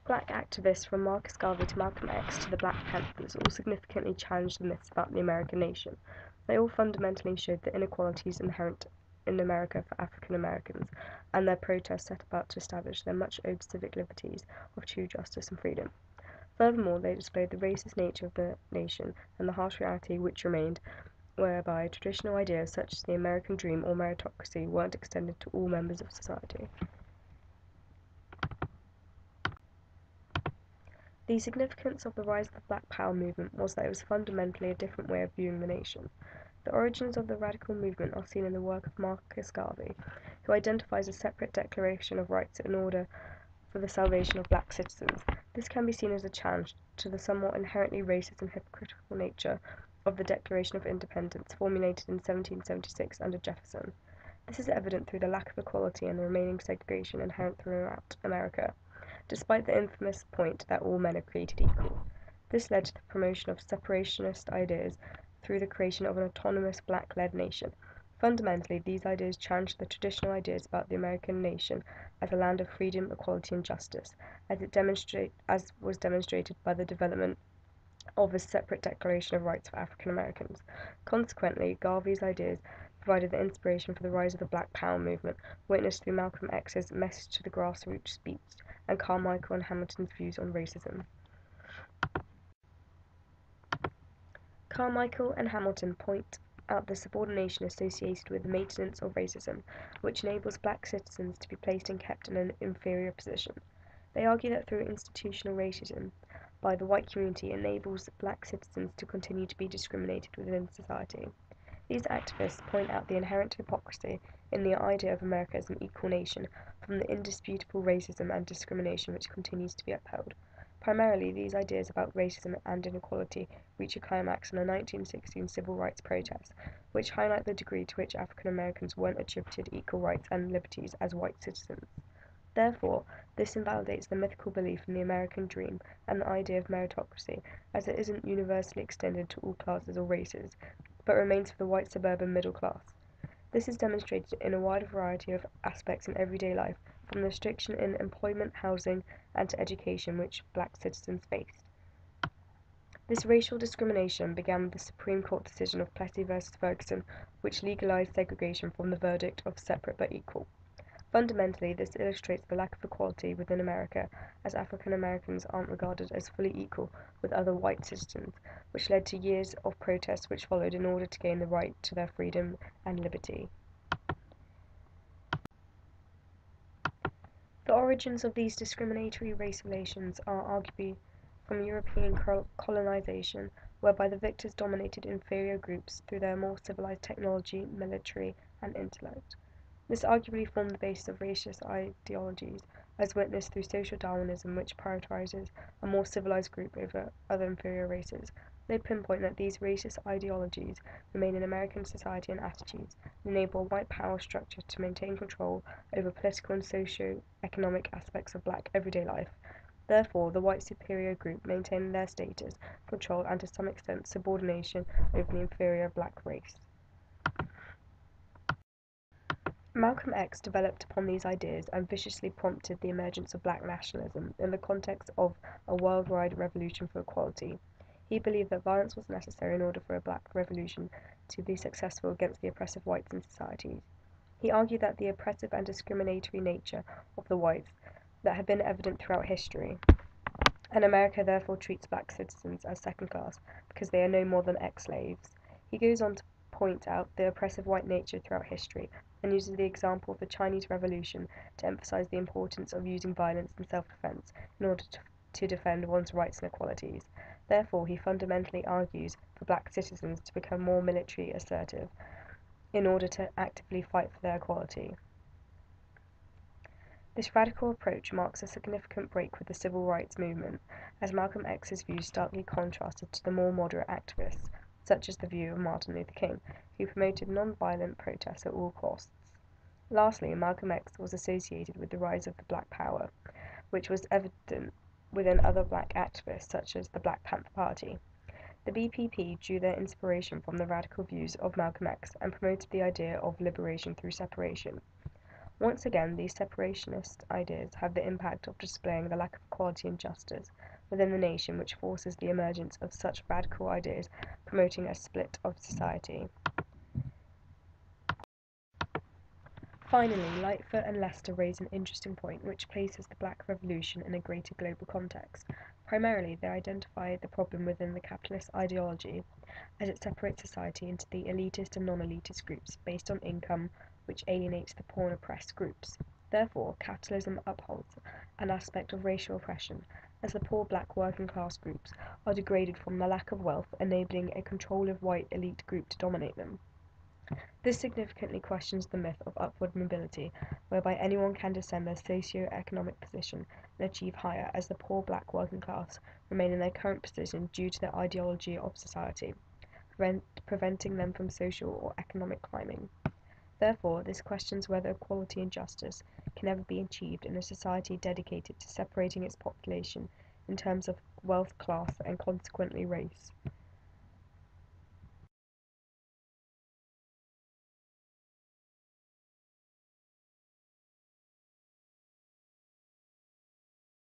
Black activists from Marcus Garvey to Malcolm X to the Black Panthers all significantly challenged the myths about the American nation. They all fundamentally showed the inequalities inherent in America for African Americans, and their protests set about to establish their much-owed civic liberties of true justice and freedom. Furthermore, they displayed the racist nature of the nation and the harsh reality which remained, whereby traditional ideas such as the American dream or meritocracy weren't extended to all members of society. The significance of the rise of the Black Power movement was that it was fundamentally a different way of viewing the nation. The origins of the radical movement are seen in the work of Marcus Garvey, who identifies a separate declaration of rights in order for the salvation of black citizens. This can be seen as a challenge to the somewhat inherently racist and hypocritical nature of the Declaration of Independence formulated in 1776 under Jefferson. This is evident through the lack of equality and the remaining segregation inherent throughout America, despite the infamous point that all men are created equal. This led to the promotion of separationist ideas through the creation of an autonomous black-led nation. Fundamentally, these ideas challenged the traditional ideas about the American nation as a land of freedom, equality, and justice, as was demonstrated by the development of a separate Declaration of Rights for African Americans. Consequently, Garvey's ideas provided the inspiration for the rise of the Black Power movement, witnessed through Malcolm X's Message to the Grassroots speech and Carmichael and Hamilton's views on racism. Carmichael and Hamilton point out the subordination associated with the maintenance of racism, which enables black citizens to be placed and kept in an inferior position. They argue that through institutional racism by the white community enables black citizens to continue to be discriminated within society. These activists point out the inherent hypocrisy in the idea of America as an equal nation from the indisputable racism and discrimination which continues to be upheld. Primarily, these ideas about racism and inequality reach a climax in the 1916 civil rights protests, which highlight the degree to which African Americans weren't attributed equal rights and liberties as white citizens. Therefore, this invalidates the mythical belief in the American dream and the idea of meritocracy, as it isn't universally extended to all classes or races, but remains for the white suburban middle class. This is demonstrated in a wide variety of aspects in everyday life, from the restriction in employment, housing, and to education which black citizens faced. This racial discrimination began with the Supreme Court decision of Plessy v. Ferguson, which legalized segregation from the verdict of separate but equal. Fundamentally, this illustrates the lack of equality within America, as African Americans aren't regarded as fully equal with other white citizens, which led to years of protests which followed in order to gain the right to their freedom and liberty. The origins of these discriminatory race relations are arguably from European colonization, whereby the victors dominated inferior groups through their more civilized technology, military, and intellect. This arguably formed the basis of racist ideologies, as witnessed through social Darwinism, which prioritizes a more civilized group over other inferior races. They pinpoint that these racist ideologies remain in American society and attitudes, and enable a white power structure to maintain control over political and socio-economic aspects of black everyday life. Therefore, the white superior group maintain their status, control, and to some extent subordination over the inferior black race. Malcolm X developed upon these ideas and viciously prompted the emergence of black nationalism in the context of a worldwide revolution for equality. He believed that violence was necessary in order for a black revolution to be successful against the oppressive whites in society. He argued that the oppressive and discriminatory nature of the whites that had been evident throughout history, and America therefore treats black citizens as second class because they are no more than ex-slaves. He goes on to point out the oppressive white nature throughout history and uses the example of the Chinese Revolution to emphasize the importance of using violence and self-defense in order to defend one's rights and equalities. Therefore, he fundamentally argues for black citizens to become more military assertive in order to actively fight for their equality. This radical approach marks a significant break with the civil rights movement, as Malcolm X's views starkly contrasted to the more moderate activists, such as the view of Martin Luther King, who promoted non-violent protests at all costs. Lastly, Malcolm X was associated with the rise of the Black Power, which was evident within other black activists such as the Black Panther Party. The BPP drew their inspiration from the radical views of Malcolm X and promoted the idea of liberation through separation. Once again, these separationist ideas have the impact of displaying the lack of equality and justice within the nation, which forces the emergence of such radical ideas promoting a split of society. Finally, Lightfoot and Lester raise an interesting point which places the Black Revolution in a greater global context. Primarily, they identify the problem within the capitalist ideology, as it separates society into the elitist and non-elitist groups based on income, which alienates the poor and oppressed groups. Therefore, capitalism upholds an aspect of racial oppression, as the poor black working class groups are degraded from the lack of wealth, enabling a controlled white elite group to dominate them. This significantly questions the myth of upward mobility, whereby anyone can descend their socio-economic position and achieve higher, as the poor black working class remain in their current position due to their ideology of society, preventing them from social or economic climbing. Therefore, this questions whether equality and justice can ever be achieved in a society dedicated to separating its population in terms of wealth class and consequently race.